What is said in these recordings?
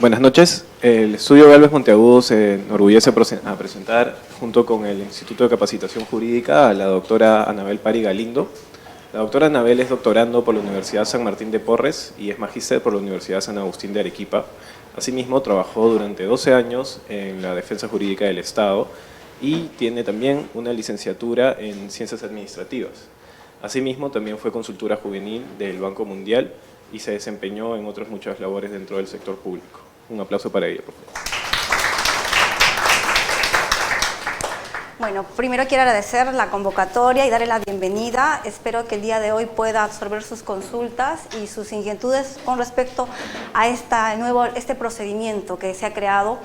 Buenas noches. El Estudio Galvez Monteagudo se enorgullece a presentar, junto con el Instituto de Capacitación Jurídica, a la doctora Anabel Pari Galindo. La doctora Anabel es doctorando por la Universidad San Martín de Porres y es magíster por la Universidad San Agustín de Arequipa. Asimismo, trabajó durante 12 años en la Defensa Jurídica del Estado y tiene también una licenciatura en Ciencias Administrativas. Asimismo, también fue consultora juvenil del Banco Mundial y se desempeñó en otras muchas labores dentro del sector público. Un aplauso para ella, por favor. Bueno, primero quiero agradecer la convocatoria y darle la bienvenida. Espero que el día de hoy pueda absorber sus consultas y sus inquietudes con respecto a este procedimiento que se ha creado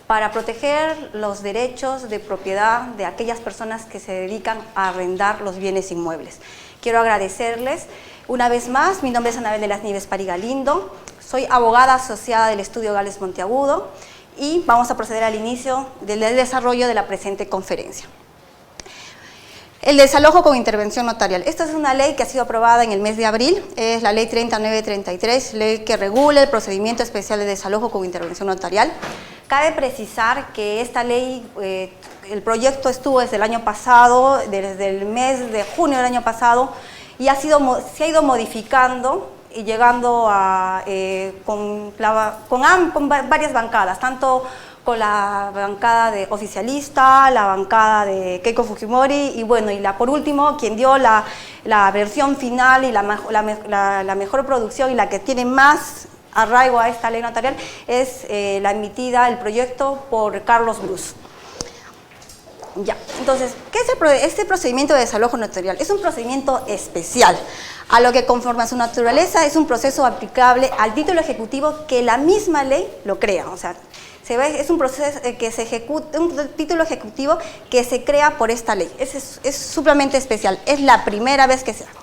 para proteger los derechos de propiedad de aquellas personas que se dedican a arrendar los bienes inmuebles. Quiero agradecerles. Una vez más, mi nombre es Anabel de las Nieves Pari Galindo, soy abogada asociada del Estudio Galvez Monteagudo y vamos a proceder al inicio del desarrollo de la presente conferencia. El desalojo con intervención notarial. Esta es una ley que ha sido aprobada en el mes de abril, es la ley 3933, ley que regula el procedimiento especial de desalojo con intervención notarial. Cabe precisar que esta ley, el proyecto estuvo desde el año pasado, desde el mes de junio del año pasado, y se ha ido modificando y llegando a, con varias bancadas, tanto con la bancada de oficialista, la bancada de Keiko Fujimori y bueno, por último, quien dio la versión final y la mejor producción y la que tiene más arraigo a esta ley notarial es la emitida, el proyecto por Carlos Cruz. Ya, entonces, ¿qué es este procedimiento de desalojo notarial? Es un procedimiento especial, a lo que conforme a su naturaleza es un proceso aplicable al título ejecutivo que la misma ley lo crea. O sea, es un proceso que se ejecuta, un título ejecutivo que se crea por esta ley. Es sumamente especial, es la primera vez que se hace.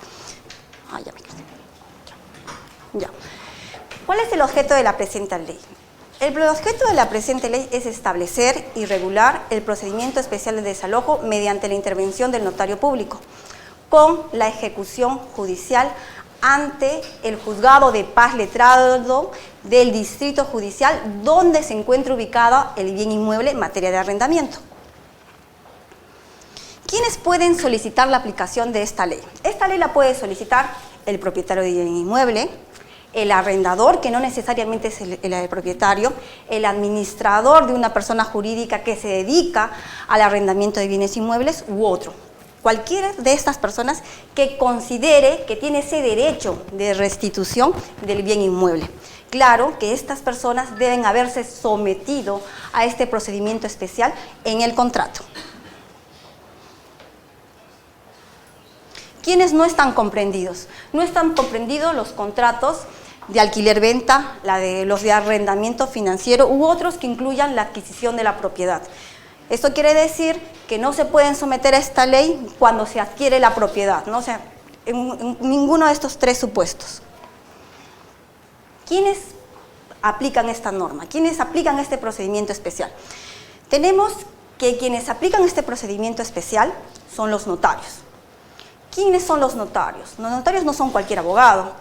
Ya. ¿Cuál es el objeto de la presente ley? El objeto de la presente ley es establecer y regular el procedimiento especial de desalojo mediante la intervención del notario público, con la ejecución judicial ante el juzgado de paz letrado del distrito judicial donde se encuentra ubicado el bien inmueble en materia de arrendamiento. ¿Quiénes pueden solicitar la aplicación de esta ley? Esta ley la puede solicitar el propietario del bien inmueble, el arrendador, que no necesariamente es el propietario, el administrador de una persona jurídica que se dedica al arrendamiento de bienes inmuebles u otro. Cualquiera de estas personas que considere que tiene ese derecho de restitución del bien inmueble. Claro que estas personas deben haberse sometido a este procedimiento especial en el contrato. ¿Quiénes no están comprendidos? No están comprendidos los contratos de alquiler-venta, los de arrendamiento financiero u otros que incluyan la adquisición de la propiedad. Esto quiere decir que no se pueden someter a esta ley cuando se adquiere la propiedad, ¿no? O sea, en ninguno de estos tres supuestos. ¿Quiénes aplican esta norma? ¿Quiénes aplican este procedimiento especial? Tenemos que quienes aplican este procedimiento especial son los notarios. ¿Quiénes son los notarios? Los notarios no son cualquier abogado.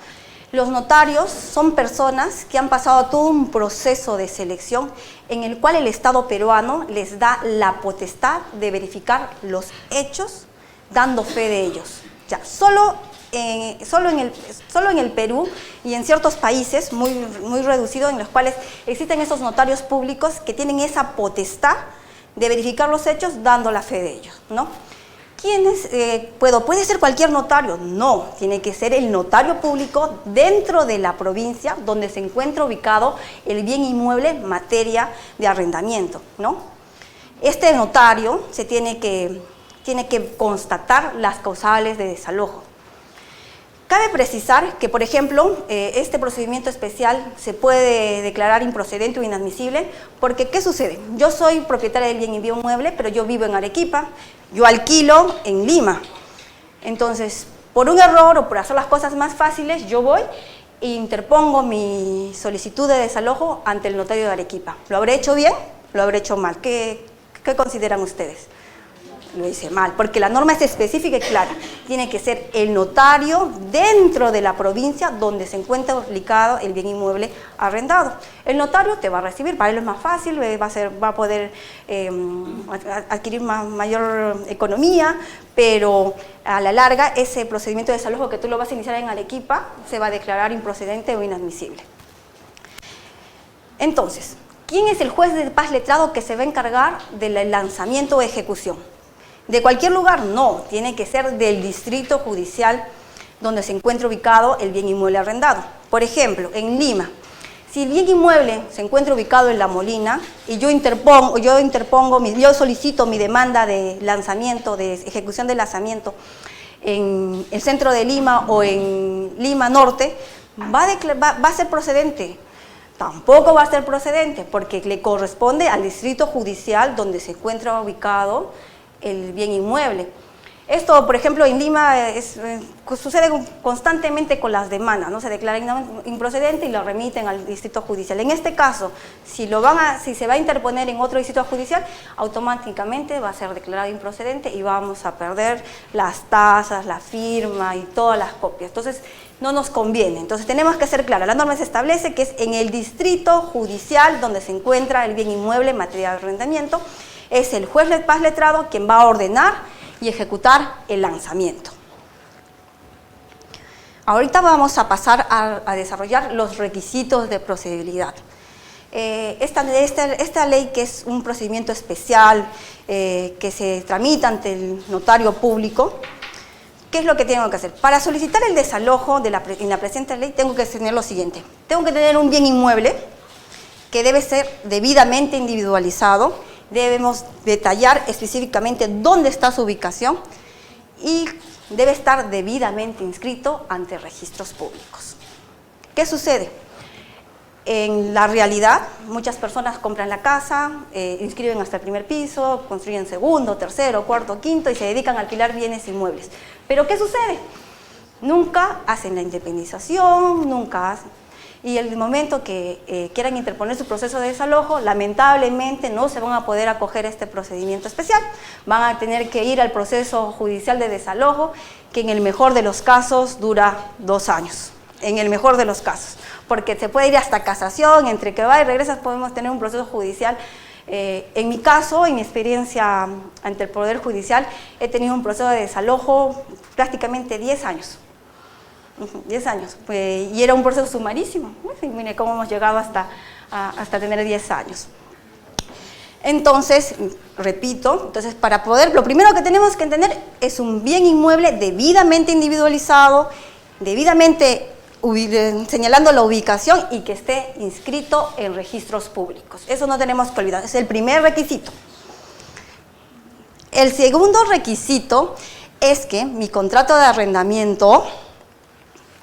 Los notarios son personas que han pasado todo un proceso de selección en el cual el Estado peruano les da la potestad de verificar los hechos dando fe de ellos. Ya, solo en el Perú y en ciertos países muy reducidos en los cuales existen esos notarios públicos que tienen esa potestad de verificar los hechos dando la fe de ellos, ¿no? ¿Puede ser cualquier notario? No, tiene que ser el notario público dentro de la provincia donde se encuentra ubicado el bien inmueble en materia de arrendamiento, ¿no? Este notario tiene que constatar las causales de desalojo. Cabe precisar que, por ejemplo, este procedimiento especial se puede declarar improcedente o inadmisible porque, ¿qué sucede? Yo soy propietaria del bien inmueble, pero yo vivo en Arequipa, yo alquilo en Lima. Entonces, por un error o por hacer las cosas más fáciles, yo voy e interpongo mi solicitud de desalojo ante el notario de Arequipa. ¿Lo habré hecho bien? ¿Lo habré hecho mal? ¿Qué consideran ustedes? lo hice mal, porque la norma es específica y clara. Tiene que ser el notario dentro de la provincia donde se encuentra ubicado el bien inmueble arrendado. El notario te va a recibir, para él es más fácil, va a poder adquirir mayor economía, pero a la larga ese procedimiento de desalojo que tú lo vas a iniciar en Arequipa se va a declarar improcedente o inadmisible. Entonces, ¿quién es el juez de paz letrado que se va a encargar del lanzamiento o ejecución? ¿De cualquier lugar? No, tiene que ser del distrito judicial donde se encuentra ubicado el bien inmueble arrendado. Por ejemplo, en Lima, si el bien inmueble se encuentra ubicado en La Molina y yo solicito mi demanda de lanzamiento, de ejecución de lanzamiento en el centro de Lima o en Lima Norte, va a ser procedente. Tampoco va a ser procedente porque le corresponde al distrito judicial donde se encuentra ubicado el bien inmueble. Esto, por ejemplo, en Lima sucede constantemente con las demandas, ¿no? Se declara improcedente y lo remiten al distrito judicial. En este caso, si se va a interponer en otro distrito judicial, automáticamente va a ser declarado improcedente y vamos a perder las tasas, la firma y todas las copias. Entonces, no nos conviene. Entonces, tenemos que ser claros. La norma se establece que es en el distrito judicial donde se encuentra el bien inmueble en materia de arrendamiento. Es el juez de paz letrado quien va a ordenar y ejecutar el lanzamiento. Ahorita vamos a pasar a desarrollar los requisitos de procedibilidad. Esta ley, que es un procedimiento especial que se tramita ante el notario público, ¿qué es lo que tengo que hacer? Para solicitar el desalojo en la presente ley tengo que tener lo siguiente. Tengo que tener un bien inmueble que debe ser debidamente individualizado. Debemos detallar específicamente dónde está su ubicación y debe estar debidamente inscrito ante registros públicos. ¿Qué sucede? En la realidad, muchas personas compran la casa, inscriben hasta el primer piso, construyen segundo, tercero, cuarto, quinto y se dedican a alquilar bienes inmuebles. ¿Pero qué sucede? Nunca hacen la independización, nunca hacen. Y el momento que quieran interponer su proceso de desalojo, lamentablemente no se van a poder acoger a este procedimiento especial. Van a tener que ir al proceso judicial de desalojo, que en el mejor de los casos dura 2 años. En el mejor de los casos. Porque se puede ir hasta casación, entre que va y regresa podemos tener un proceso judicial. En mi caso, en mi experiencia ante el Poder Judicial, he tenido un proceso de desalojo prácticamente 10 años. 10 años, y era un proceso sumarísimo. Mire cómo hemos llegado hasta tener 10 años. Entonces, repito, para poder, lo primero que tenemos que entender es un bien inmueble debidamente individualizado, debidamente señalando la ubicación y que esté inscrito en registros públicos. Eso no tenemos que olvidar, es el primer requisito. El segundo requisito es que mi contrato de arrendamiento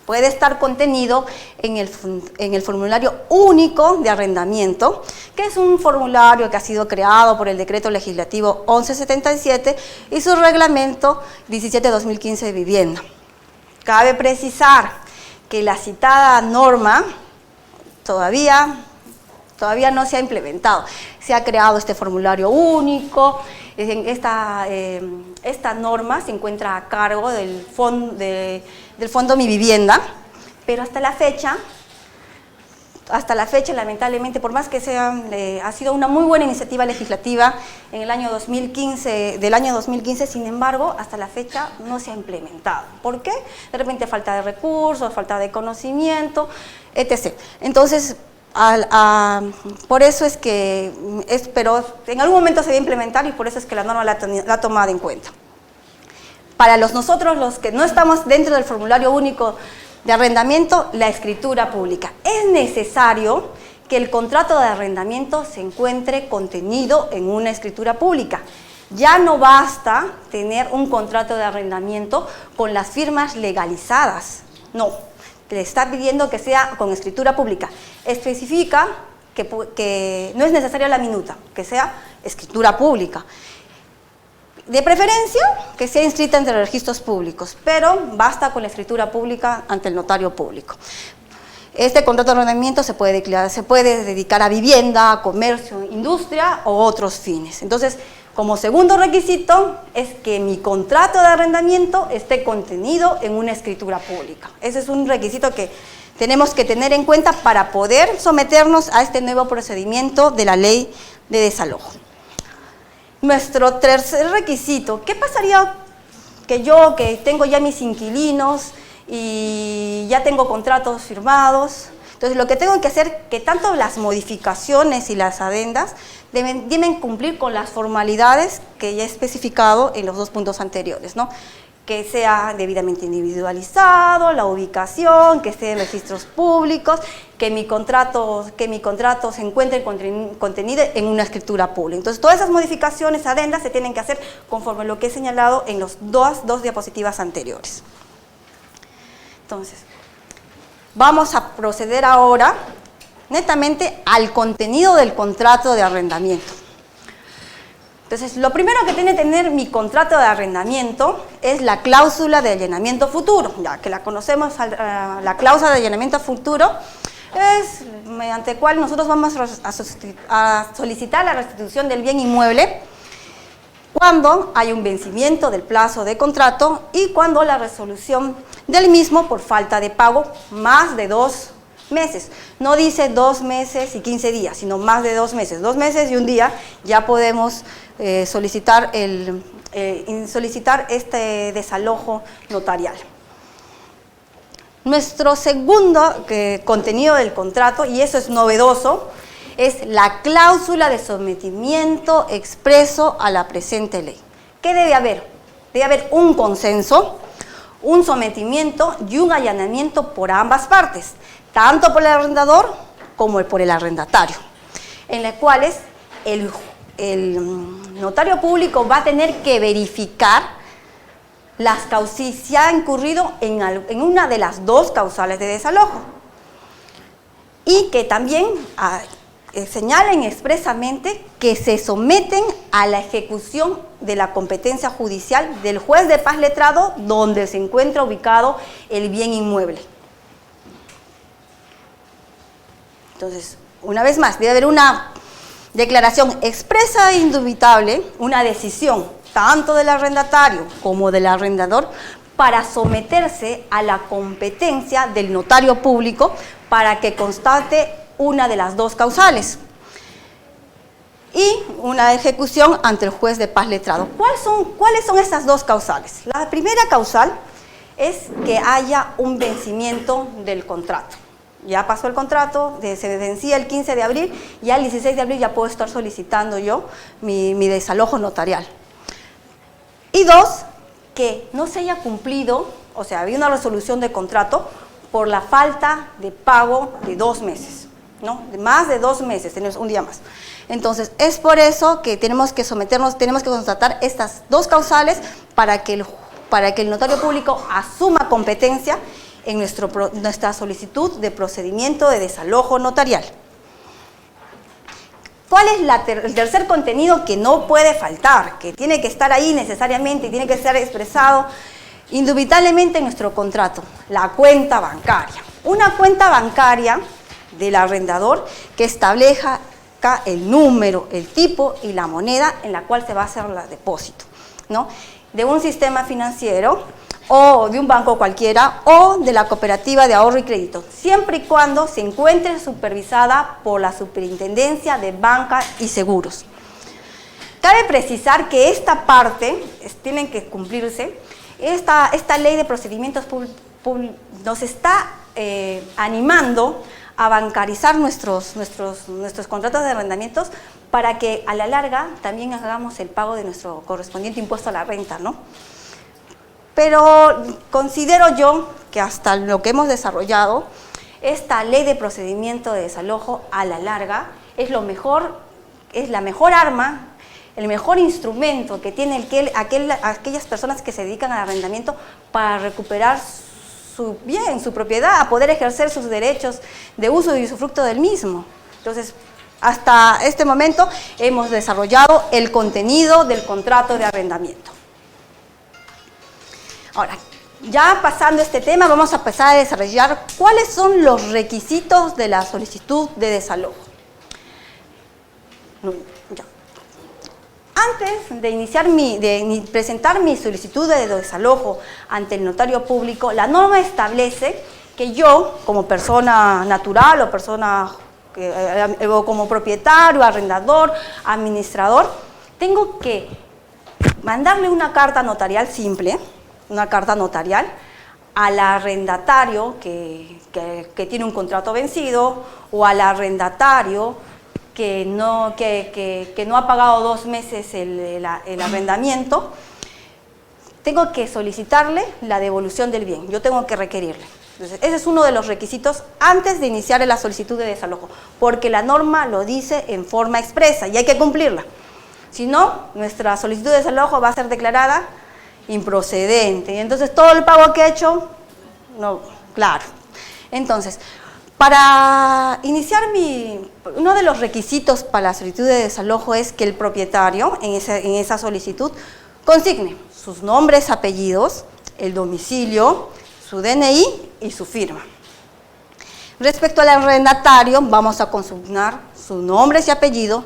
puede estar contenido en el formulario único de arrendamiento, que es un formulario que ha sido creado por el Decreto Legislativo 1177 y su Reglamento 17-2015 de Vivienda. Cabe precisar que la citada norma todavía no se ha implementado. Se ha creado este formulario único. Esta norma se encuentra a cargo del Fondo Mi Vivienda, pero hasta la fecha, lamentablemente, por más que ha sido una muy buena iniciativa legislativa en el año 2015, sin embargo, hasta la fecha no se ha implementado. ¿Por qué? De repente falta de recursos, falta de conocimiento, etc. Entonces, por eso es que, pero en algún momento se va a implementar y por eso es que la norma la ha tomado en cuenta. Para nosotros, los que no estamos dentro del formulario único de arrendamiento, la escritura pública. Es necesario que el contrato de arrendamiento se encuentre contenido en una escritura pública. Ya no basta tener un contrato de arrendamiento con las firmas legalizadas, no. Le está pidiendo que sea con escritura pública. Especifica que no es necesaria la minuta, que sea escritura pública. De preferencia, que sea inscrita entre registros públicos, pero basta con la escritura pública ante el notario público. Este contrato de arrendamiento se puede dedicar a vivienda, a comercio, industria o otros fines. Entonces, Como segundo requisito es que mi contrato de arrendamiento esté contenido en una escritura pública. Ese es un requisito que tenemos que tener en cuenta para poder someternos a este nuevo procedimiento de la ley de desalojo. Nuestro tercer requisito, ¿qué pasaría que yo, que tengo ya mis inquilinos y ya tengo contratos firmados? Entonces, lo que tengo que hacer es que tanto las modificaciones y las adendas deben cumplir con las formalidades que ya he especificado en los dos puntos anteriores, ¿no? Que sea debidamente individualizado, la ubicación, que esté en registros públicos, que mi contrato se encuentre contenido en una escritura pública. Entonces, todas esas modificaciones, adendas, se tienen que hacer conforme a lo que he señalado en las dos diapositivas anteriores. Entonces, vamos a proceder ahora netamente al contenido del contrato de arrendamiento. Entonces, lo primero que tiene que tener mi contrato de arrendamiento es la cláusula de allanamiento futuro, ya que la conocemos, la cláusula de allanamiento futuro es mediante la cual nosotros vamos a solicitar la restitución del bien inmueble cuando hay un vencimiento del plazo de contrato y cuando la resolución del mismo por falta de pago más de 2 meses. No dice 2 meses y 15 días, sino más de 2 meses. 2 meses y un día ya podemos solicitar este desalojo notarial. Nuestro segundo contenido del contrato, y eso es novedoso, es la cláusula de sometimiento expreso a la presente ley. ¿Qué debe haber? Debe haber un consenso, un sometimiento y un allanamiento por ambas partes, tanto por el arrendador como por el arrendatario, en las cuales el notario público va a tener que verificar si se ha incurrido en una de las 2 causales de desalojo y que también señalen expresamente que se someten a la ejecución de la competencia judicial del juez de paz letrado donde se encuentra ubicado el bien inmueble. Entonces, una vez más, debe haber una declaración expresa e indubitable, una decisión tanto del arrendatario como del arrendador para someterse a la competencia del notario público para que constate una de las 2 causales y una ejecución ante el juez de paz letrado. ¿Cuáles son esas 2 causales? La primera causal es que haya un vencimiento del contrato. Ya pasó el contrato, se vencía el 15 de abril, ya el 16 de abril ya puedo estar solicitando yo mi desalojo notarial. Y 2, que no se haya cumplido, o sea, había una resolución de contrato por la falta de pago de 2 meses, ¿no? De más de 2 meses, tenemos un día más. Entonces, es por eso que tenemos que constatar estas 2 causales para que el notario público asuma competencia en nuestra solicitud de procedimiento de desalojo notarial. ¿Cuál es el tercer contenido que no puede faltar, que tiene que estar ahí necesariamente y tiene que ser expresado indubitablemente en nuestro contrato? La cuenta bancaria. Una cuenta bancaria del arrendador que establezca el número, el tipo y la moneda en la cual se va a hacer el depósito, ¿no? De un sistema financiero o de un banco cualquiera o de la cooperativa de ahorro y crédito, siempre y cuando se encuentre supervisada por la Superintendencia de Banca y Seguros. Cabe precisar que esta parte tiene que cumplirse. Esta ley de procedimientos nos está animando a bancarizar nuestros contratos de arrendamientos para que a la larga también hagamos el pago de nuestro correspondiente impuesto a la renta, ¿no? Pero considero yo que hasta lo que hemos desarrollado, esta ley de procedimiento de desalojo a la larga es la mejor arma, el mejor instrumento que tienen aquellas personas que se dedican al arrendamiento para recuperar su bien, su propiedad, a poder ejercer sus derechos de uso y usufructo del mismo. Entonces, hasta este momento hemos desarrollado el contenido del contrato de arrendamiento. Ahora, ya pasando este tema, vamos a empezar a desarrollar cuáles son los requisitos de la solicitud de desalojo. antes de iniciar presentar mi solicitud de desalojo ante el notario público, la norma establece que yo, como persona natural o o como propietario, arrendador, administrador, tengo que mandarle una carta notarial simple, una carta notarial, al arrendatario que tiene un contrato vencido o al arrendatario que no ha pagado 2 meses el arrendamiento. Tengo que solicitarle la devolución del bien, yo tengo que requerirle. Entonces, ese es uno de los requisitos antes de iniciar la solicitud de desalojo, porque la norma lo dice en forma expresa y hay que cumplirla. Si no, nuestra solicitud de desalojo va a ser declarada improcedente. Y entonces todo el pago que he hecho, no, claro. Entonces, para iniciar uno de los requisitos para la solicitud de desalojo es que el propietario en esa solicitud consigne sus nombres, apellidos, el domicilio, su DNI y su firma. Respecto al arrendatario, vamos a consignar sus nombres y apellidos,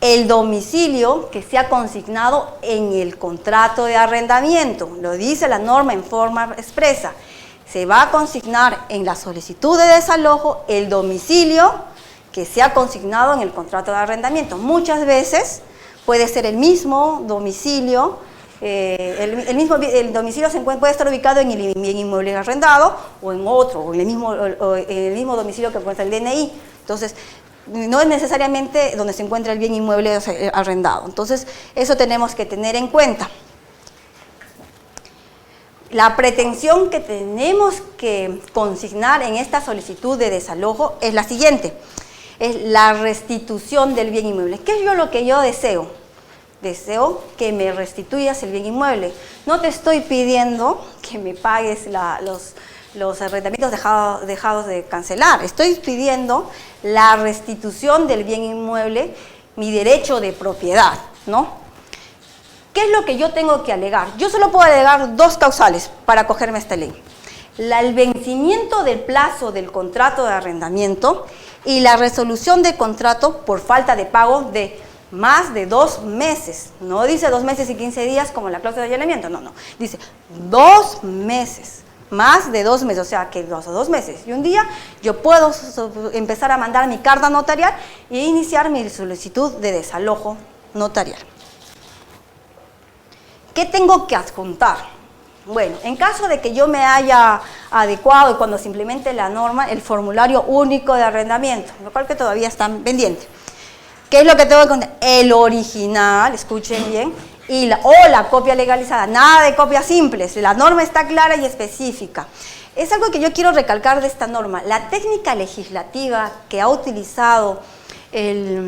el domicilio que se ha consignado en el contrato de arrendamiento. Lo dice la norma en forma expresa. Se va a consignar en la solicitud de desalojo el domicilio que se ha consignado en el contrato de arrendamiento. Muchas veces puede ser el mismo domicilio. El domicilio puede estar ubicado en el bien inmueble arrendado o en otro, o en el mismo domicilio que encuentra el DNI. Entonces, no es necesariamente donde se encuentra el bien inmueble arrendado. Entonces, eso tenemos que tener en cuenta. La pretensión que tenemos que consignar en esta solicitud de desalojo es la siguiente: es la restitución del bien inmueble. ¿Qué es lo que yo deseo? Deseo que me restituyas el bien inmueble. No te estoy pidiendo que me pagues los arrendamientos dejados de cancelar. Estoy pidiendo la restitución del bien inmueble, mi derecho de propiedad, ¿no? ¿Qué es lo que yo tengo que alegar? Yo solo puedo alegar 2 causales para acogerme a esta ley: el vencimiento del plazo del contrato de arrendamiento y la resolución de contrato por falta de pago de más de 2 meses. No dice 2 meses y 15 días como la cláusula de allanamiento, no. Dice 2 meses, más de 2 meses, o sea que 2 meses y un día yo puedo empezar a mandar mi carta notarial e iniciar mi solicitud de desalojo notarial. ¿Qué tengo que adjuntar? Bueno, en caso de que yo me haya adecuado y cuando se implemente la norma, el formulario único de arrendamiento, lo cual que todavía está pendiente. ¿Qué es lo que tengo que contar? El original, escuchen bien, o la copia legalizada, nada de copias simples, la norma está clara y específica. Es algo que yo quiero recalcar de esta norma. La técnica legislativa que ha utilizado al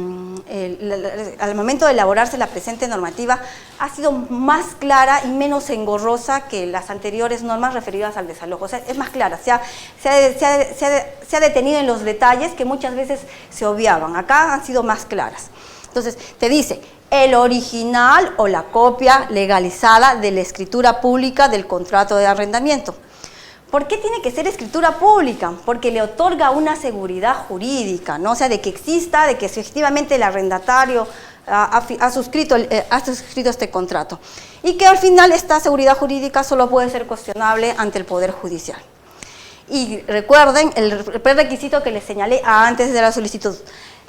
momento de elaborarse la presente normativa ha sido más clara y menos engorrosa que las anteriores normas referidas al desalojo. O sea, es más clara, se ha detenido en los detalles que muchas veces se obviaban. Acá han sido más claras. Entonces, te dice el original o la copia legalizada de la escritura pública del contrato de arrendamiento. ¿Por qué tiene que ser escritura pública? Porque le otorga una seguridad jurídica, ¿no? O sea, de que exista, de que efectivamente el arrendatario ha suscrito este contrato. Y que al final esta seguridad jurídica solo puede ser cuestionable ante el Poder Judicial. Y recuerden el prerequisito que les señalé antes de la solicitud: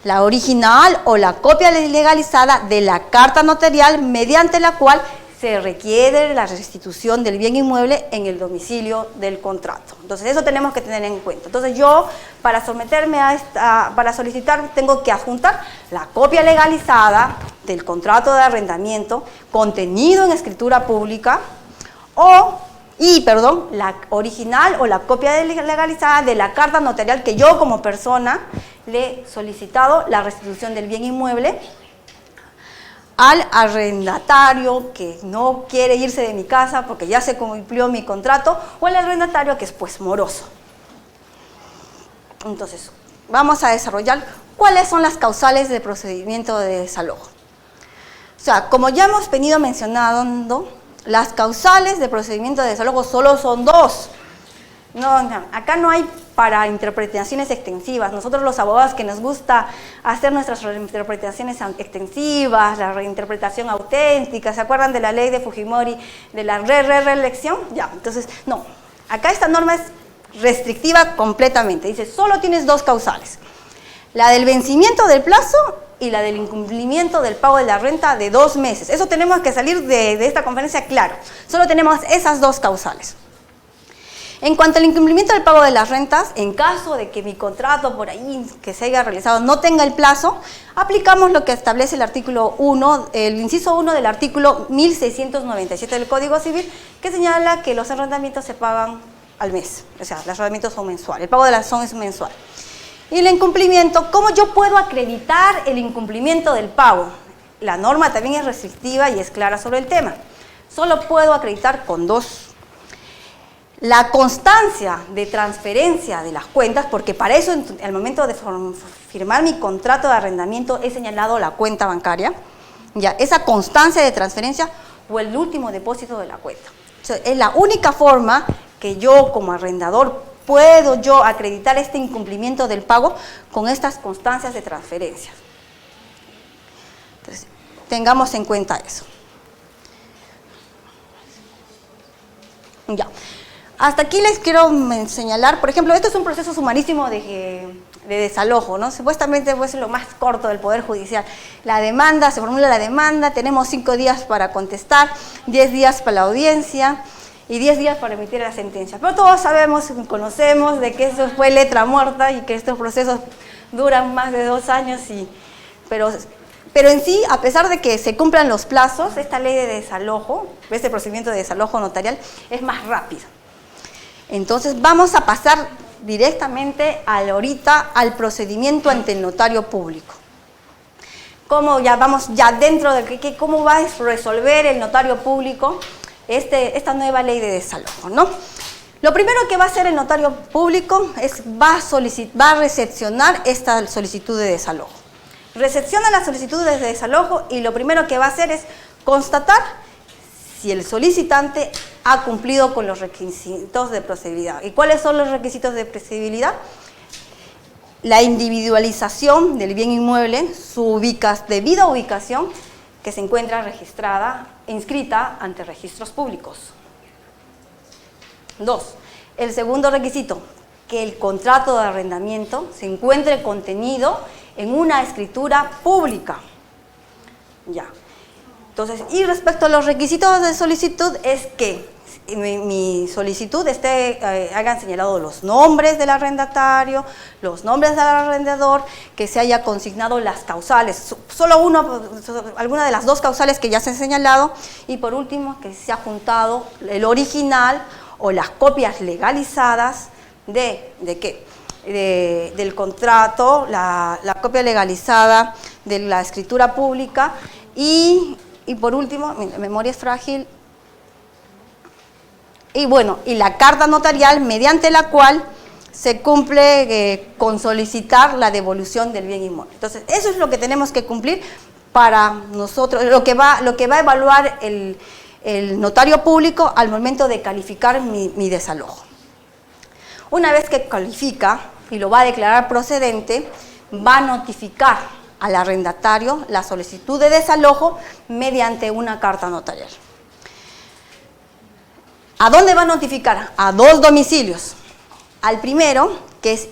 la original o la copia legalizada de la carta notarial mediante la cual se requiere la restitución del bien inmueble en el domicilio del contrato. Entonces, eso tenemos que tener en cuenta. Entonces, yo, para someterme para solicitar, tengo que adjuntar la copia legalizada del contrato de arrendamiento contenido en escritura pública la original o la copia legalizada de la carta notarial que yo como persona le he solicitado la restitución del bien inmueble al arrendatario que no quiere irse de mi casa porque ya se cumplió mi contrato, o al arrendatario que es pues moroso. Entonces, vamos a desarrollar cuáles son las causales de procedimiento de desalojo. O sea, como ya hemos venido mencionando, las causales de procedimiento de desalojo solo son 2. No, no, acá no hay para interpretaciones extensivas. Nosotros los abogados que nos gusta hacer nuestras reinterpretaciones extensivas, la reinterpretación auténtica, ¿se acuerdan de la ley de Fujimori, de la reelección? Ya, entonces, no. Acá esta norma es restrictiva completamente. Dice, solo tienes dos causales. La del vencimiento del plazo y la del incumplimiento del pago de la renta de 2 meses. Eso tenemos que salir de esta conferencia claro. Solo tenemos esas dos causales. En cuanto al incumplimiento del pago de las rentas, en caso de que mi contrato por ahí que se haya realizado no tenga el plazo, aplicamos lo que establece el artículo 1, el inciso 1 del artículo 1697 del Código Civil, que señala que los arrendamientos se pagan al mes, o sea, los arrendamientos son mensuales, el pago de la razón es mensual. Y el incumplimiento, ¿cómo yo puedo acreditar el incumplimiento del pago? La norma también es restrictiva y es clara sobre el tema. Solo puedo acreditar con dos. La constancia de transferencia de las cuentas, porque para eso, al momento de firmar mi contrato de arrendamiento, he señalado la cuenta bancaria, ya, esa constancia de transferencia o el último depósito de la cuenta. O sea, es la única forma que yo, como arrendador, puedo yo acreditar este incumplimiento del pago con estas constancias de transferencia. Entonces, tengamos en cuenta eso. Ya. Hasta aquí les quiero señalar, por ejemplo, esto es un proceso sumarísimo de desalojo, ¿no? Supuestamente es lo más corto del Poder Judicial. La demanda, se formula la demanda, tenemos 5 días para contestar, 10 días para la audiencia y 10 días para emitir la sentencia. Pero todos sabemos, conocemos de que eso fue letra muerta y que estos procesos duran más de 2 años, pero en sí, a pesar de que se cumplan los plazos, esta ley de desalojo, este procedimiento de desalojo notarial es más rápido. Entonces vamos a pasar directamente ahorita al procedimiento ante el notario público. ¿Cómo ya vamos ya dentro de cómo va a resolver el notario público esta nueva ley de desalojo, ¿no? Lo primero que va a hacer el notario público es va a recepcionar esta solicitud de desalojo. Recepciona la solicitud de desalojo y lo primero que va a hacer es constatar si el solicitante ha cumplido con los requisitos de procedibilidad. ¿Y cuáles son los requisitos de procedibilidad? La individualización del bien inmueble, su debida ubicación, que se encuentra registrada, inscrita ante registros públicos. 2. El segundo requisito, que el contrato de arrendamiento se encuentre contenido en una escritura pública. Ya. Entonces, y respecto a los requisitos de solicitud, es que en mi solicitud hayan señalado los nombres del arrendatario, los nombres del arrendador, que se haya consignado las causales, alguna de las 2 causales que ya se han señalado, y por último, que se ha juntado el original o las copias legalizadas del contrato, la copia legalizada de la escritura pública y por último, mi memoria es frágil, y bueno, y la carta notarial mediante la cual se cumple con solicitar la devolución del bien inmueble. Entonces, eso es lo que tenemos que cumplir para nosotros, lo que va a evaluar el notario público al momento de calificar mi desalojo. Una vez que califica y lo va a declarar procedente, va a notificar al arrendatario la solicitud de desalojo mediante una carta notarial. ¿A dónde va a notificar? A 2 domicilios. Al primero, que es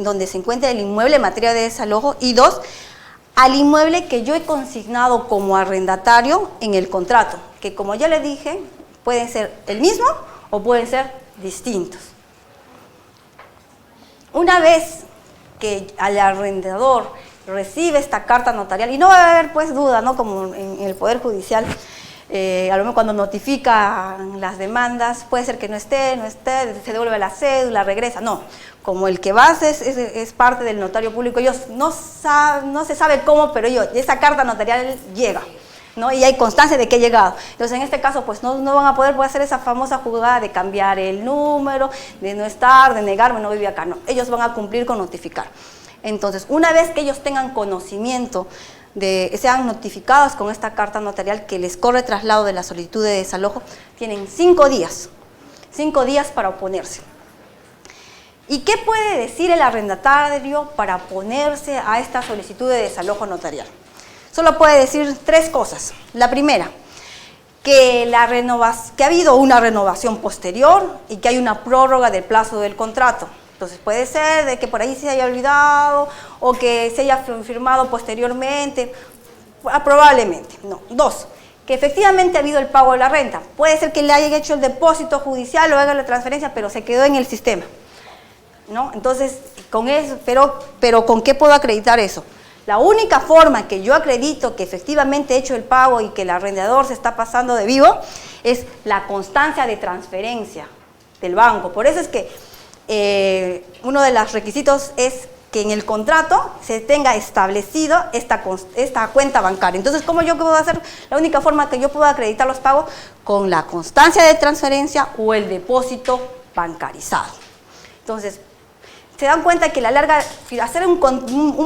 donde se encuentra el inmueble en materia de desalojo, y 2, al inmueble que yo he consignado como arrendatario en el contrato, que como ya le dije, pueden ser el mismo o pueden ser distintos. Una vez que al arrendador recibe esta carta notarial, y no va a haber pues duda, ¿no? Como en el Poder Judicial, a lo mejor cuando notifican las demandas, puede ser que no esté, se devuelve la cédula, regresa, no. Como el que va es parte del notario público, ellos no se sabe cómo, pero esa carta notarial llega, ¿no? Y hay constancia de que ha llegado. Entonces, en este caso, pues no van a poder hacer esa famosa jugada de cambiar el número, de no estar, de negarme, no vive acá, no. Ellos van a cumplir con notificar. Entonces, una vez que ellos tengan conocimiento, sean notificados con esta carta notarial que les corre traslado de la solicitud de desalojo, tienen 5 días para oponerse. ¿Y qué puede decir el arrendatario para oponerse a esta solicitud de desalojo notarial? Solo puede decir 3 cosas. La primera, que ha habido una renovación posterior y que hay una prórroga del plazo del contrato. Entonces puede ser de que por ahí se haya olvidado o que se haya firmado posteriormente, probablemente. No. 2, que efectivamente ha habido el pago de la renta. Puede ser que le hayan hecho el depósito judicial o haga la transferencia, pero se quedó en el sistema, ¿no? Entonces, con eso, pero ¿con qué puedo acreditar eso? La única forma que yo acredito que efectivamente he hecho el pago y que el arrendador se está pasando de vivo es la constancia de transferencia del banco. Por eso es que uno de los requisitos es que en el contrato se tenga establecido esta cuenta bancaria. Entonces, ¿cómo yo puedo hacer? La única forma que yo puedo acreditar los pagos con la constancia de transferencia o el depósito bancarizado. Entonces, se dan cuenta que a la larga, hacer un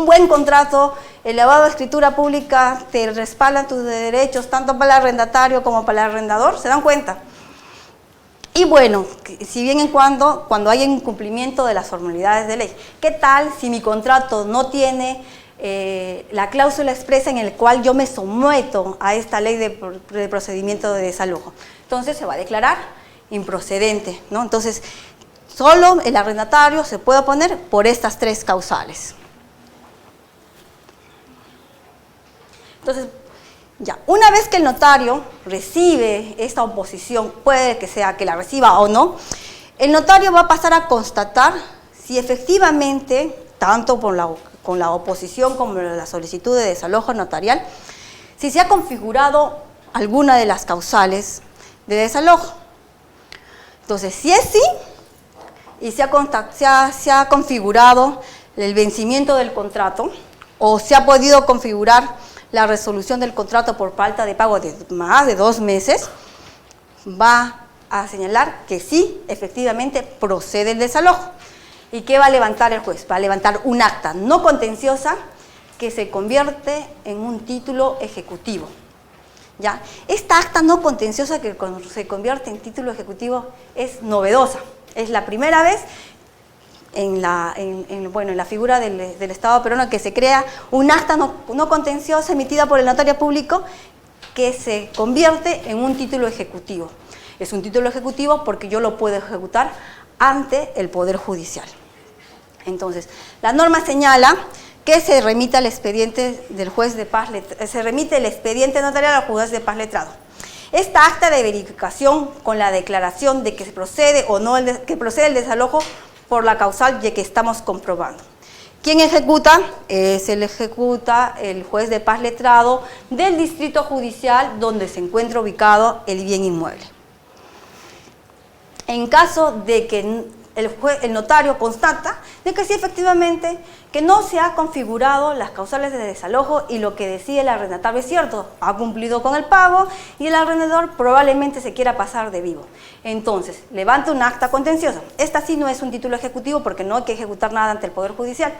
buen contrato, el lavado de escritura pública, te respaldan tus derechos, tanto para el arrendatario como para el arrendador, ¿se dan cuenta? Y bueno, si bien cuando hay incumplimiento de las formalidades de ley, ¿qué tal si mi contrato no tiene la cláusula expresa en el cual yo me someto a esta ley de procedimiento de desalojo? Entonces se va a declarar improcedente, ¿no? Entonces, solo el arrendatario se puede oponer por estas 3 causales. Entonces, ya, una vez que el notario recibe esta oposición, puede que sea que la reciba o no, el notario va a pasar a constatar si efectivamente, tanto con la oposición como la solicitud de desalojo notarial, si se ha configurado alguna de las causales de desalojo. Entonces, si es sí, y se ha configurado el vencimiento del contrato o se ha podido configurar la resolución del contrato por falta de pago de más de 2 meses, va a señalar que sí, efectivamente procede el desalojo. ¿Y qué va a levantar el juez? Va a levantar un acta no contenciosa que se convierte en un título ejecutivo. ¿Ya? Esta acta no contenciosa que se convierte en título ejecutivo es novedosa. Es la primera vez en la figura del Estado peruano que se crea un acta no contenciosa emitida por el notario público que se convierte en un título ejecutivo. Es un título ejecutivo porque yo lo puedo ejecutar ante el Poder Judicial. Entonces, la norma señala que se remite al expediente del juez de paz, se remite el expediente notarial al juez de paz letrado. Esta acta de verificación con la declaración de que se procede o no que procede el desalojo por la causal que estamos comprobando. ¿Quién ejecuta? Ejecuta el juez de paz letrado del distrito judicial donde se encuentra ubicado el bien inmueble. En caso de que el notario constata de que sí, efectivamente, que no se ha configurado las causales de desalojo y lo que decide el arrendatario es cierto, ha cumplido con el pago y el arrendador probablemente se quiera pasar de vivo. Entonces, levanta un acta contenciosa. Esta sí no es un título ejecutivo porque no hay que ejecutar nada ante el Poder Judicial.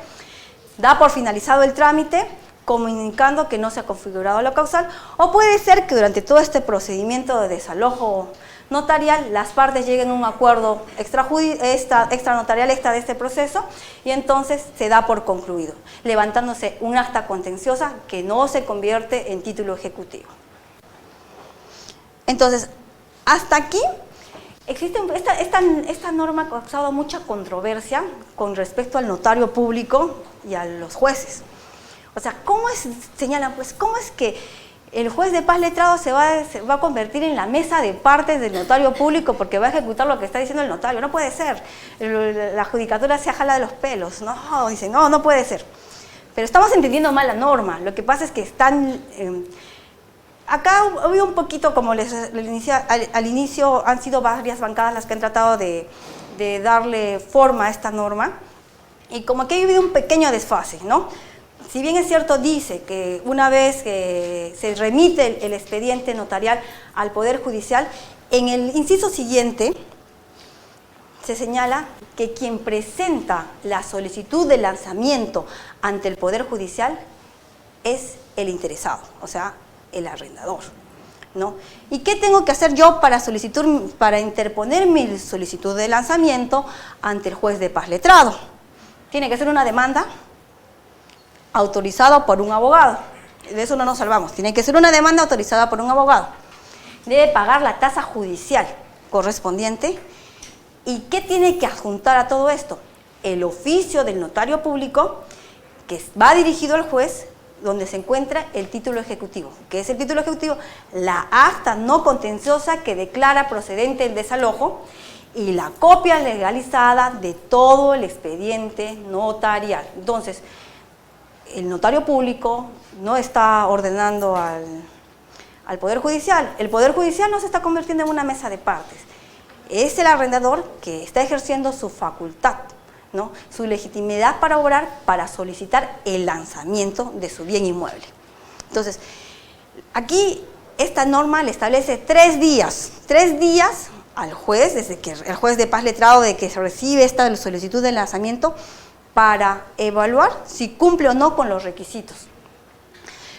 Da por finalizado el trámite, comunicando que no se ha configurado la causal, o puede ser que durante todo este procedimiento de desalojo notarial, las partes lleguen a un acuerdo extranotarial de este proceso y entonces se da por concluido, levantándose un acta contenciosa que no se convierte en título ejecutivo. Entonces, hasta aquí, esta norma ha causado mucha controversia con respecto al notario público y a los jueces. O sea, ¿cómo es que el juez de paz letrado se va a convertir en la mesa de partes del notario público porque va a ejecutar lo que está diciendo el notario? No puede ser. La judicatura se jala de los pelos. No, dicen, no puede ser. Pero estamos entendiendo mal la norma. Lo que pasa es que acá ha habido un poquito, como al inicio han sido varias bancadas las que han tratado de darle forma a esta norma. Y como que ha habido un pequeño desfase, ¿no? Si bien es cierto, dice que una vez que se remite el expediente notarial al Poder Judicial, en el inciso siguiente se señala que quien presenta la solicitud de lanzamiento ante el Poder Judicial es el interesado, o sea, el arrendador. ¿no? ¿Y qué tengo que hacer yo para interponer mi solicitud de lanzamiento ante el juez de paz letrado? Tiene que ser una demanda autorizada por un abogado. De eso no nos salvamos. Tiene que ser una demanda autorizada por un abogado. Debe pagar la tasa judicial correspondiente. ¿Y qué tiene que adjuntar a todo esto? El oficio del notario público que va dirigido al juez, donde se encuentra el título ejecutivo. ¿Qué es el título ejecutivo? La acta no contenciosa que declara procedente el desalojo y la copia legalizada de todo el expediente notarial. Entonces, el notario público no está ordenando al Poder Judicial. El Poder Judicial no se está convirtiendo en una mesa de partes. Es el arrendador que está ejerciendo su facultad, ¿no? Su legitimidad para obrar, para solicitar el lanzamiento de su bien inmueble. Entonces, aquí esta norma le establece 3 días al juez, desde que el juez de paz letrado de que se recibe esta solicitud de lanzamiento, para evaluar si cumple o no con los requisitos.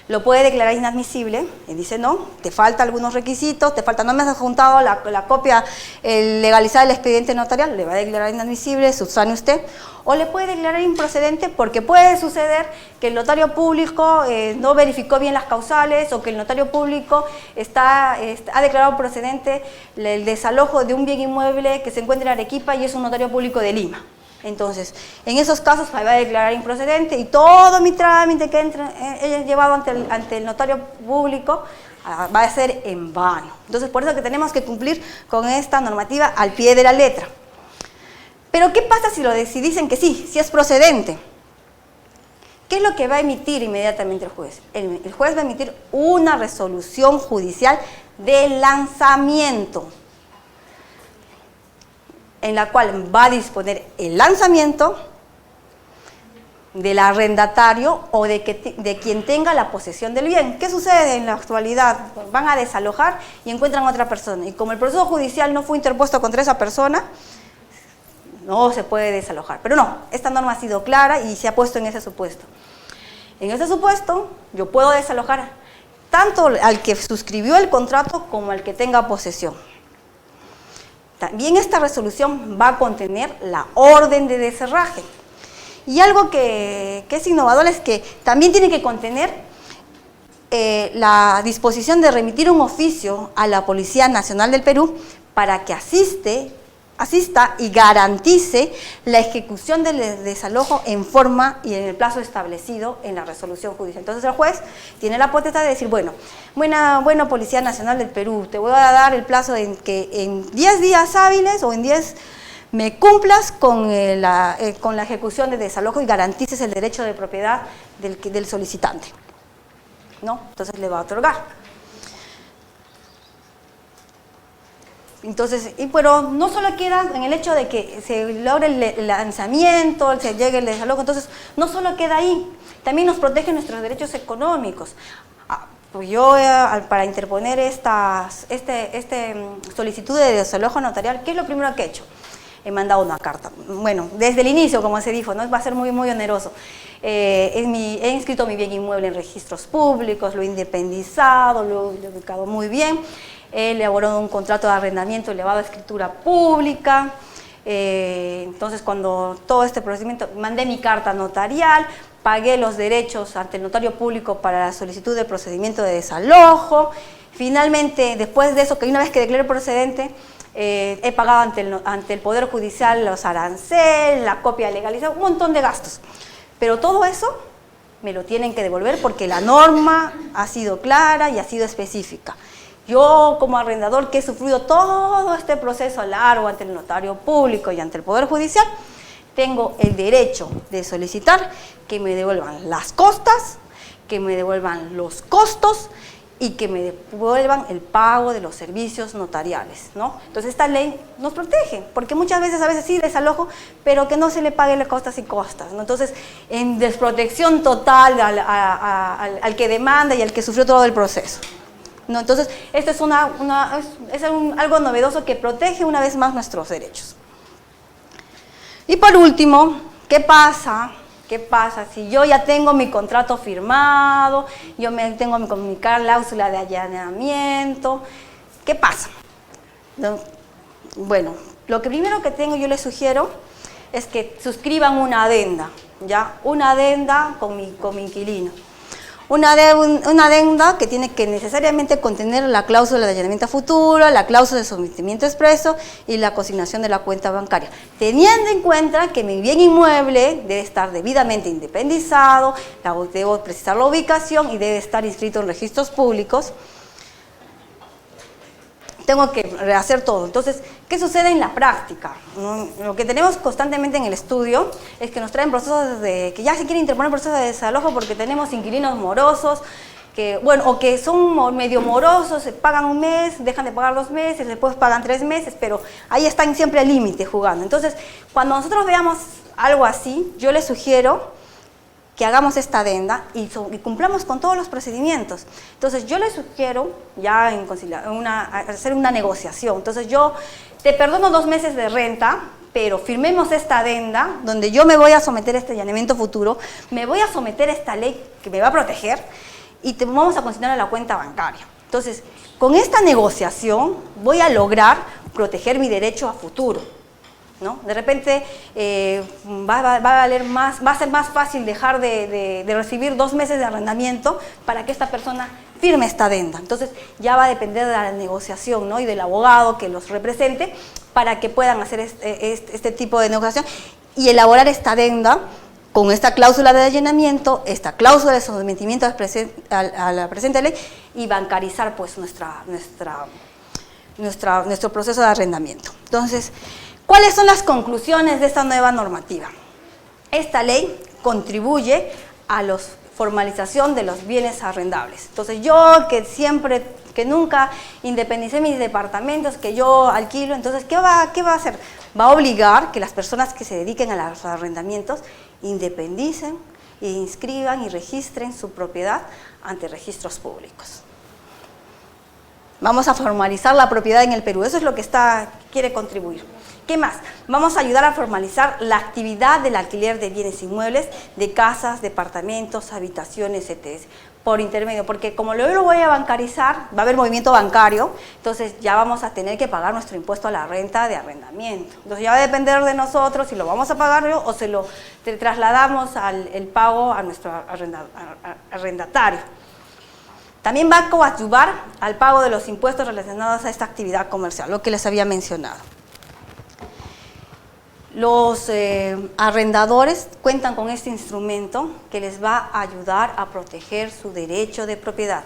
Lo puede declarar inadmisible, y dice no, te faltan algunos requisitos, no me has adjuntado la copia legalizada del expediente notarial, le va a declarar inadmisible, subsane usted, o le puede declarar improcedente porque puede suceder que el notario público no verificó bien las causales o que el notario público ha declarado procedente el desalojo de un bien inmueble que se encuentra en Arequipa y es un notario público de Lima. Entonces, en esos casos me va a declarar improcedente y todo mi trámite que he llevado ante el notario público va a ser en vano. Entonces, por eso que tenemos que cumplir con esta normativa al pie de la letra. Pero, ¿qué pasa si dicen que sí, si es procedente? ¿Qué es lo que va a emitir inmediatamente el juez? El juez va a emitir una resolución judicial de lanzamiento, en la cual va a disponer el lanzamiento del arrendatario o de quien tenga la posesión del bien. ¿Qué sucede en la actualidad? Van a desalojar y encuentran a otra persona. Y como el proceso judicial no fue interpuesto contra esa persona, no se puede desalojar. Pero no, esta norma ha sido clara y se ha puesto en ese supuesto. En ese supuesto, yo puedo desalojar tanto al que suscribió el contrato como al que tenga posesión. También esta resolución va a contener la orden de descerraje. Y algo que es innovador es que también tiene que contener la disposición de remitir un oficio a la Policía Nacional del Perú para que asista y garantice la ejecución del desalojo en forma y en el plazo establecido en la resolución judicial. Entonces el juez tiene la potestad de decir, bueno, Policía Nacional del Perú, te voy a dar el plazo en que en 10 días hábiles o en 10 me cumplas con la ejecución del desalojo y garantices el derecho de propiedad del solicitante, ¿no? Entonces le va a otorgar. Entonces, pero no solo queda en el hecho de que se logre el lanzamiento, se llegue el desalojo, entonces no solo queda ahí, también nos protege nuestros derechos económicos. Pues yo, para interponer esta solicitud de desalojo notarial, ¿qué es lo primero que he hecho? He mandado una carta. Bueno, desde el inicio, como se dijo, ¿no? Va a ser muy, muy oneroso. He inscrito mi bien inmueble en registros públicos, lo he independizado, lo he ubicado muy bien. He elaborado un contrato de arrendamiento elevado a escritura pública. Entonces, cuando todo este procedimiento, mandé mi carta notarial, pagué los derechos ante el notario público para la solicitud de procedimiento de desalojo. Finalmente, después de eso, que una vez que declaré procedente, he pagado ante el Poder Judicial los aranceles, la copia legalizada, un montón de gastos. Pero todo eso me lo tienen que devolver porque la norma ha sido clara y ha sido específica. Yo, como arrendador que he sufrido todo este proceso largo ante el notario público y ante el Poder Judicial, tengo el derecho de solicitar que me devuelvan las costas, que me devuelvan los costos y que me devuelvan el pago de los servicios notariales, ¿no? Entonces esta ley nos protege, porque muchas veces, sí desalojo, pero que no se le pague las costas y costas, ¿no? Entonces, en desprotección total al que demanda y al que sufrió todo el proceso, ¿no? Entonces, esto es algo novedoso que protege una vez más nuestros derechos. Y por último, ¿qué pasa ¿Qué pasa? Si yo ya tengo mi contrato firmado, tengo mi cláusula de allanamiento, ¿qué pasa? ¿No? Bueno, lo que primero que yo les sugiero es que suscriban una adenda, ¿ya? Una adenda con mi inquilino. Una adenda que tiene que necesariamente contener la cláusula de allanamiento a futuro, la cláusula de sometimiento expreso y la consignación de la cuenta bancaria, teniendo en cuenta que mi bien inmueble debe estar debidamente independizado, debo precisar la ubicación y debe estar inscrito en registros públicos. Tengo que rehacer todo. Entonces, ¿qué sucede en la práctica? Lo que tenemos constantemente en el estudio es que nos traen procesos que ya se quiere interponer procesos de desalojo porque tenemos inquilinos morosos, o que son medio morosos, se pagan un mes, dejan de pagar 2 meses, después pagan 3 meses, pero ahí están siempre al límite jugando. Entonces, cuando nosotros veamos algo así, yo les sugiero que hagamos esta adenda y cumplamos con todos los procedimientos. Entonces, yo les sugiero ya hacer una negociación. Entonces, yo te perdono 2 meses de renta, pero firmemos esta adenda donde yo me voy a someter a este allanamiento futuro, me voy a someter a esta ley que me va a proteger y te vamos a consignar a la cuenta bancaria. Entonces, con esta negociación voy a lograr proteger mi derecho a futuro, ¿no? De repente va a valer más, va a ser más fácil dejar de recibir 2 meses de arrendamiento para que esta persona firme esta adenda. Entonces ya va a depender de la negociación, ¿no? Y del abogado que los represente para que puedan hacer este tipo de negociación y elaborar esta adenda con esta cláusula de allanamiento, esta cláusula de sometimiento a la presente ley y bancarizar pues nuestro proceso de arrendamiento. Entonces, ¿cuáles son las conclusiones de esta nueva normativa? Esta ley contribuye a la formalización de los bienes arrendables. Entonces yo que nunca independicé mis departamentos, que yo alquilo, entonces ¿qué va a hacer? Va a obligar que las personas que se dediquen a los arrendamientos independicen, e inscriban y registren su propiedad ante registros públicos. Vamos a formalizar la propiedad en el Perú, eso es lo que quiere contribuir. ¿Qué más? Vamos a ayudar a formalizar la actividad del alquiler de bienes inmuebles, de casas, departamentos, habitaciones, etc. por intermedio, porque como yo lo voy a bancarizar, va a haber movimiento bancario, entonces ya vamos a tener que pagar nuestro impuesto a la renta de arrendamiento. Entonces ya va a depender de nosotros si lo vamos a pagar o se lo trasladamos el pago a nuestro arrendatario. También va a coadyuvar al pago de los impuestos relacionados a esta actividad comercial, lo que les había mencionado. Los arrendadores cuentan con este instrumento que les va a ayudar a proteger su derecho de propiedad.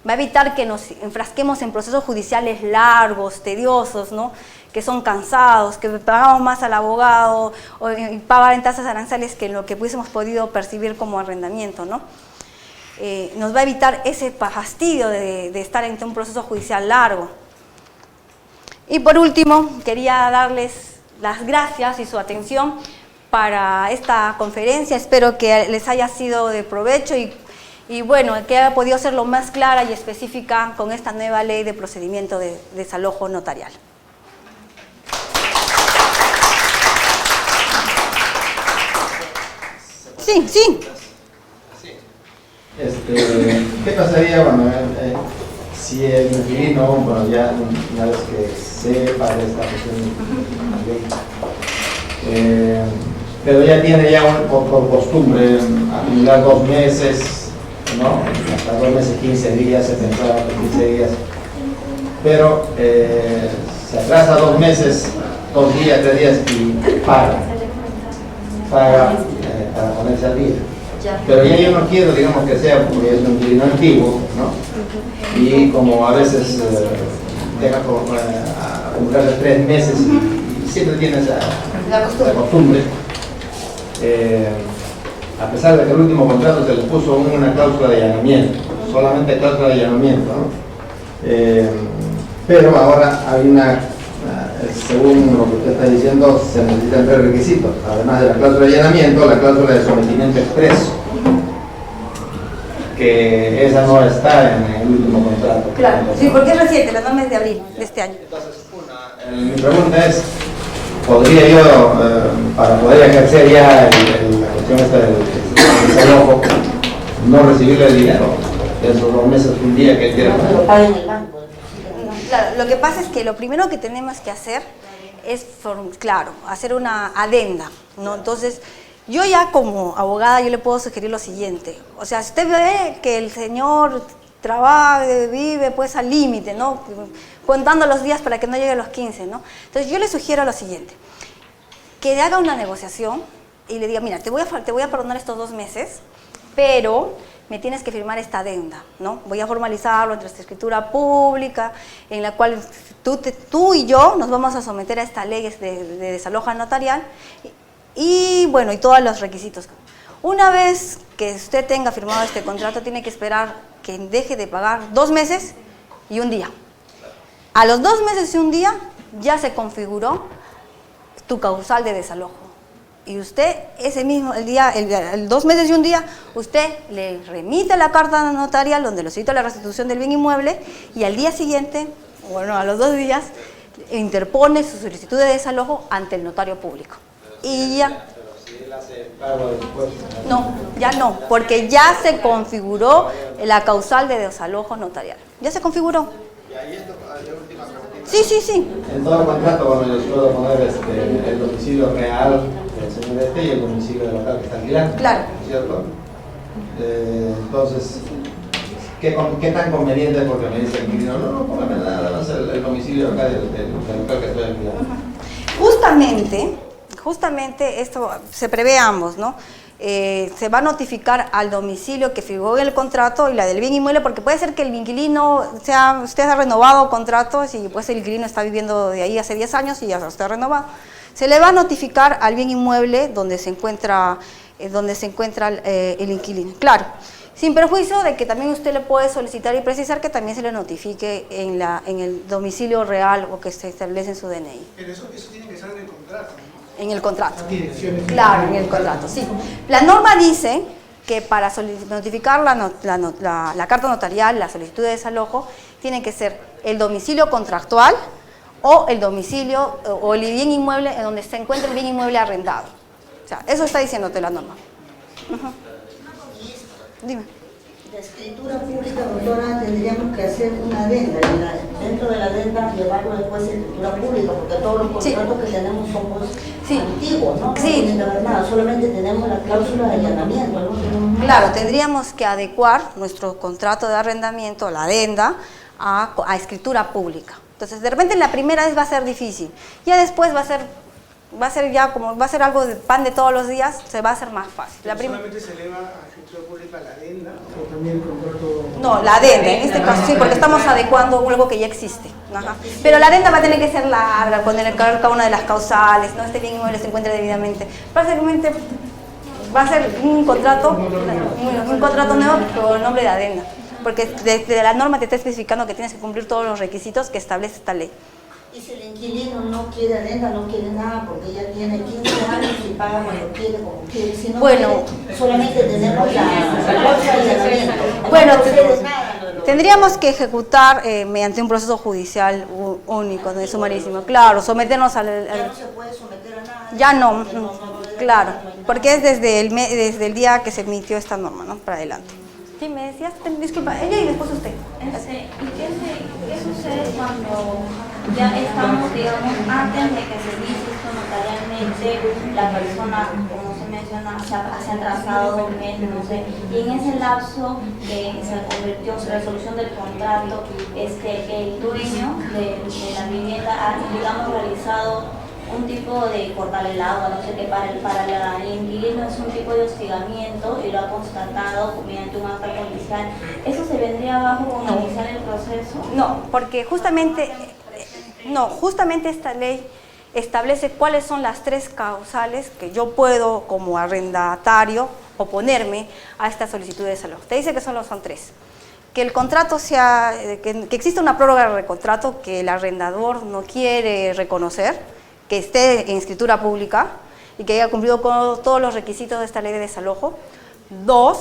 Va a evitar que nos enfrasquemos en procesos judiciales largos, tediosos, ¿no? Que son cansados, que pagamos más al abogado y pagar en tasas arancelarias que lo que hubiésemos podido percibir como arrendamiento, ¿no? Nos va a evitar ese fastidio de estar en un proceso judicial largo. Y por último, quería darles las gracias y su atención para esta conferencia. Espero que les haya sido de provecho y bueno, que haya podido ser lo más clara y específica con esta nueva ley de procedimiento de desalojo notarial. Sí. ¿Qué pasaría si el inquilino, bueno, ya una vez que sepa de esta cuestión, pero ya tiene por costumbre acumular 2 meses, ¿no? Hasta 2 meses, 15 días, se pensaba 15 días, pero se atrasa 2 meses, 2 días, 3 días y paga para ponerse al día. Pero ya yo no quiero, digamos, que sea porque es un inquilino antiguo, ¿no? Y como a veces deja acumularse 3 meses y siempre tiene esa costumbre. A pesar de que el último contrato se le puso una cláusula de allanamiento, solamente cláusula de allanamiento, ¿no? Pero ahora hay según lo que usted está diciendo, se necesitan 3 requisitos, además de la cláusula de allanamiento, la cláusula de sometimiento expreso, que esa no está en el último contrato. Claro, sí, porque es reciente, la norma es de abril de este año. Entonces, mi pregunta es, ¿podría yo, para poder ejercer ya cuestión esta del desalojo, no recibirle el dinero de esos 2 meses, un día que él quiera pagar. Claro, lo que pasa es que lo primero que tenemos que hacer es, claro, hacer una adenda, ¿no? Entonces, yo ya como abogada, yo le puedo sugerir lo siguiente. O sea, si usted ve que el señor trabaja, vive pues al límite, ¿no? Contando los días para que no llegue a los 15, ¿no? Entonces, yo le sugiero lo siguiente. Que haga una negociación y le diga, mira, te voy a perdonar estos 2 meses, pero me tienes que firmar esta adenda, ¿no? Voy a formalizarlo entre esta escritura pública, en la cual tú y yo nos vamos a someter a esta ley de desalojo notarial y, bueno, y todos los requisitos. Una vez que usted tenga firmado este contrato, tiene que esperar que deje de pagar 2 meses y 1 día. A los 2 meses y 1 día ya se configuró tu causal de desalojo. Y usted, ese mismo, el 2 meses y 1 día, usted le remite la carta notarial donde lo cita la restitución del bien inmueble y al día siguiente, bueno, a los 2 días, interpone su solicitud de desalojo ante el notario público. Y ya... Pero si él hace el pago después... No, ya no, porque ya se configuró la causal de desalojo notarial. Ya se configuró. Sí, sí, sí. En todo contrato, bueno, yo puedo poner el domicilio real del señor y el domicilio del local que está alquilando. Claro. ¿Cierto? Entonces, ¿qué tan conveniente es? Porque me dice el inquilino, no, póngame nada más el domicilio acá del local que estoy alquilando. Justamente esto se prevé ambos, ¿no? Se va a notificar al domicilio que figuró en el contrato y la del bien inmueble, porque puede ser que el inquilino, usted ha renovado contratos y pues el inquilino está viviendo de ahí hace 10 años y ya usted ha renovado. Se le va a notificar al bien inmueble donde se encuentra el inquilino. Claro, sin perjuicio de que también usted le puede solicitar y precisar que también se le notifique en el domicilio real o que se establece en su DNI. Pero eso tiene que estar en el contrato, ¿no? En el contrato. Direcciones. Claro, en el contrato, sí. La norma dice que para notificar la carta notarial, la solicitud de desalojo, tiene que ser el domicilio contractual o el domicilio o el bien inmueble en donde se encuentra el bien inmueble arrendado. O sea, eso está diciéndote la norma. Dime. La escritura pública, doctora, tendríamos que hacer una adenda y dentro de la adenda llevarlo después a escritura pública, porque todos los contratos que tenemos son pues, antiguos, ¿no? No tienen que ver nada, solamente tenemos la cláusula de allanamiento, ¿no? Claro, tendríamos que adecuar nuestro contrato de arrendamiento, la adenda, a escritura pública. Entonces, de repente, la primera vez va a ser difícil, ya después va a ser algo de pan de todos los días, se va a hacer más fácil. ¿Solamente se eleva a escritura pública la adenda o también el contrato? No, la adenda, en este caso sí, porque estamos adecuando algo que ya existe. Ajá. Pero la adenda va a tener que ser larga, poner cada una de las causales, ¿no? Este bien inmueble se encuentra debidamente. Básicamente va a ser un contrato nuevo con el nombre de adenda, porque desde la norma te está especificando que tienes que cumplir todos los requisitos que establece esta ley. Y si el inquilino no quiere adenda, no quiere nada, porque ya tiene 15 años y paga cuando quiere, como quiere. Si no quiere, solamente tenemos la cláusula de allanamiento. Bueno, tendríamos que ejecutar mediante un proceso judicial único, de sumarísimo. Claro, someternos al... Ya no se puede someter a nada. Ya no, claro, porque es desde el día que se emitió esta norma, ¿no? Para adelante. Sí, me decías, disculpa, ella y después usted. ¿Y qué sucede cuando ya estamos, digamos, antes de que se inicie esto notarialmente, la persona, como se menciona, se ha atrasado 2 meses, no sé, y en ese lapso que se convirtió en resolución del contrato, el dueño de la vivienda ha, digamos, realizado un tipo de cortar el agua, no sé qué, para el inquilino es un tipo de hostigamiento y lo ha constatado mediante un acta policial. ¿Eso se vendría abajo con iniciar el proceso? No, porque justamente esta ley establece cuáles son las 3 causales que yo puedo como arrendatario oponerme a esta solicitud de desalojo. Te dice que solo son 3. Que el contrato sea, que exista una prórroga de contrato que el arrendador no quiere reconocer, que esté en escritura pública y que haya cumplido con todos los requisitos de esta ley de desalojo. 2,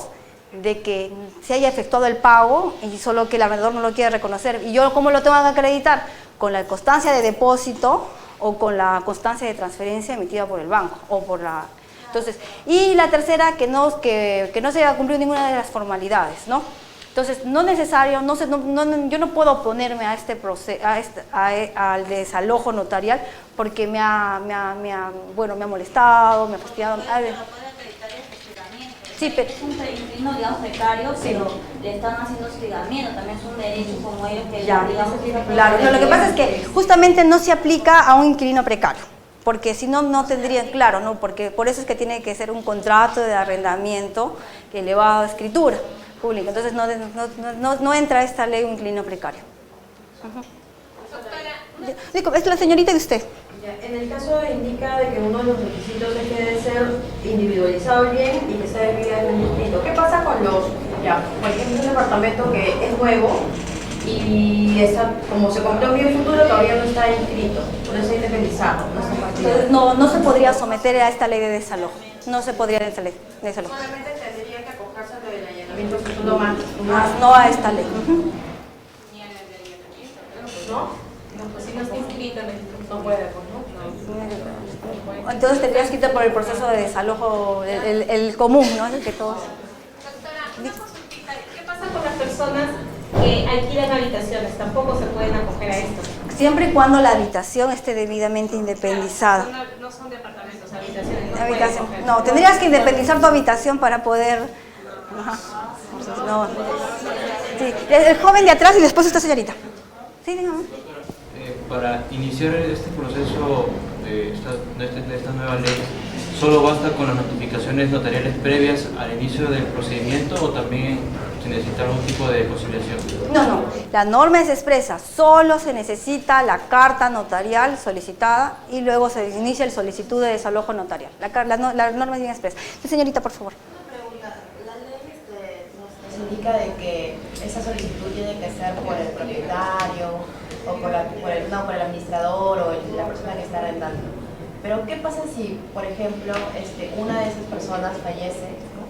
de que se haya efectuado el pago y solo que el arrendador no lo quiere reconocer. ¿Y yo cómo lo tengo que acreditar? Con la constancia de depósito o con la constancia de transferencia emitida por el banco o por la Entonces, y la tercera, que no se haya cumplido ninguna de las formalidades, ¿no? Entonces, no es necesario, yo no puedo oponerme a este proceso, al desalojo notarial, porque me ha molestado, me ha fastidiado. Sí, pero es un inquilino, digamos, precario, pero le están haciendo hostigamiento, también es un derecho como ellos que ya, digamos, claro, pero lo que pasa es que justamente no se aplica a un inquilino precario, porque si no, no tendrían, claro, no, porque por eso es que tiene que ser un contrato de arrendamiento elevado a escritura pública, entonces no entra esta ley un inquilino precario. Doctora, es la señorita de usted. En el caso indica de que uno de los requisitos es que debe ser individualizado el bien y que sea debidamente inscrito. ¿Qué pasa con por ejemplo, un departamento que es nuevo y está, como se compró en bien futuro, todavía no está inscrito, no está independizado, no está partido? No se podría someter a esta ley de desalojo, no se podría esta ley de desalojo. Solamente tendría que acogerse a lo del allanamiento futuro más. No a esta ley. Ni a la del allanamiento, ¿no? Pues si no está inscrito, no puede, pues, ¿no? Entonces tendrías que ir por el proceso de desalojo, el común, ¿no? El que todos... Doctora, una consultita. ¿Qué pasa con las personas que alquilan habitaciones? Tampoco se pueden acoger a esto. Siempre y cuando la habitación esté debidamente independizada. No son departamentos, habitaciones. Habitación. No, tendrías que independizar tu habitación para poder... Ajá. No. Sí. El joven de atrás y después esta señorita. Sí, dígame. Para iniciar este proceso de esta nueva ley, ¿solo basta con las notificaciones notariales previas al inicio del procedimiento o también se necesita algún tipo de conciliación? No, la norma es expresa, solo se necesita la carta notarial solicitada y luego se inicia el solicitud de desalojo notarial. La norma es bien expresa. Señorita, por favor. Una pregunta, la ley nos indica de que esa solicitud tiene que ser por el propietario o por el administrador o la persona que está arrendando. Pero ¿qué pasa si, por ejemplo, una de esas personas fallece? ¿No?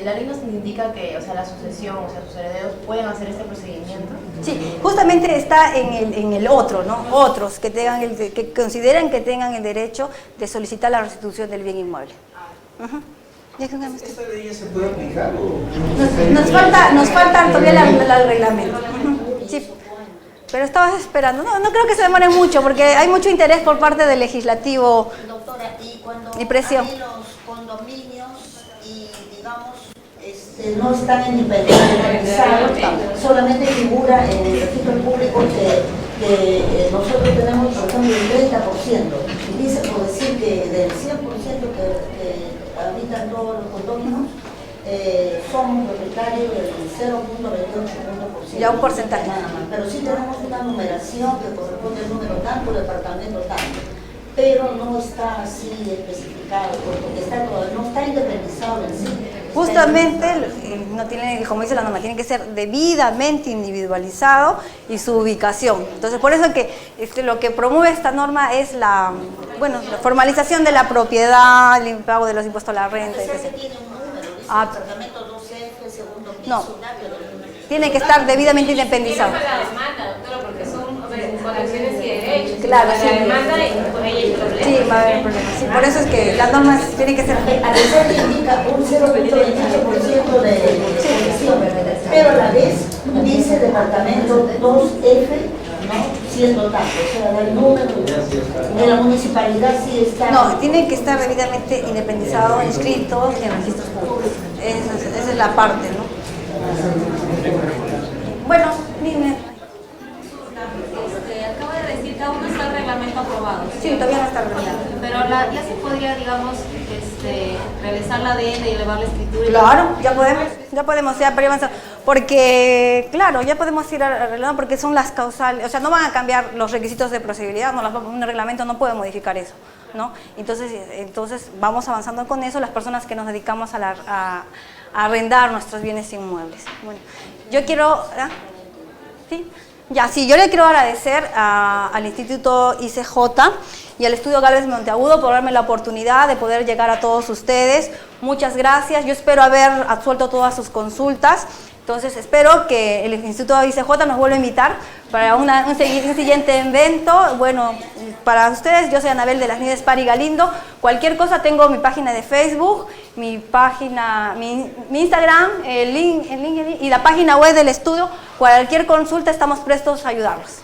La ley nos indica que, la sucesión, sus herederos pueden hacer este procedimiento. Sí, justamente está en el otro, ¿no? Otros que que consideren que tengan el derecho de solicitar la restitución del bien inmueble. ¿Esta ley ya se puede aplicar Nos falta todavía el reglamento. Sí. Pero estabas esperando. No creo que se demore mucho porque hay mucho interés por parte del legislativo. Doctora, y presión. Hay los condominios y digamos no están independizados, solamente figura en el registro público que nosotros tenemos, por ejemplo, el 30%. Y dice por decir que del 100% que habitan todos los condominios, somos propietarios del 0.28%. Ya un porcentaje. Nada más. Pero sí tenemos una numeración que corresponde al número tanto, departamento tanto. Pero no está así especificado, porque no está independizado en sí. Justamente, no tiene, como dice la norma, tiene que ser debidamente individualizado y su ubicación. Entonces, por eso que lo que promueve esta norma es la formalización de la propiedad, el pago de los impuestos a la renta, etc. Tiene un número, dice departamento 12F, segundo piso, no, tiene que estar debidamente independizado. Para la demanda, doctora, porque son conexiones y derechos. Claro, sí. La demanda y por ahí hay problemas. Sí, va a haber problemas. Sí, por eso es que las normas tienen que ser... A veces indica un 0.28% de exposición, pero a la vez dice departamento 2F, ¿no? Siendo tanto, o sea, el número de la municipalidad sí está... No, tienen que estar debidamente independizados, inscritos en registros públicos. Esa es la parte, ¿no? Bueno, dime. Acabo de decir que aún no está el reglamento aprobado. Sí, todavía no está reglamento. Pero ya se podría, digamos, realizar la adenda y elevar la escritura. Claro, ya podemos avanzar. Porque, claro, ya podemos ir arreglando porque son las causales, o sea, no van a cambiar los requisitos de procedibilidad, un reglamento no puede modificar eso, ¿no? Entonces vamos avanzando con eso, las personas que nos dedicamos a arrendar nuestros bienes inmuebles. Bueno, yo quiero... ¿Sí? Yo le quiero agradecer al Instituto ICJ y al Estudio Gálvez Monteagudo por darme la oportunidad de poder llegar a todos ustedes. Muchas gracias. Yo espero haber absuelto todas sus consultas. Entonces espero que el Instituto ICJ nos vuelva a invitar para un siguiente evento. Bueno, para ustedes, yo soy Anabel de las Nieves Pari Galindo. Cualquier cosa, tengo mi página de Facebook, mi Instagram, el LinkedIn y la página web del estudio. Cualquier consulta, estamos prestos a ayudarlos.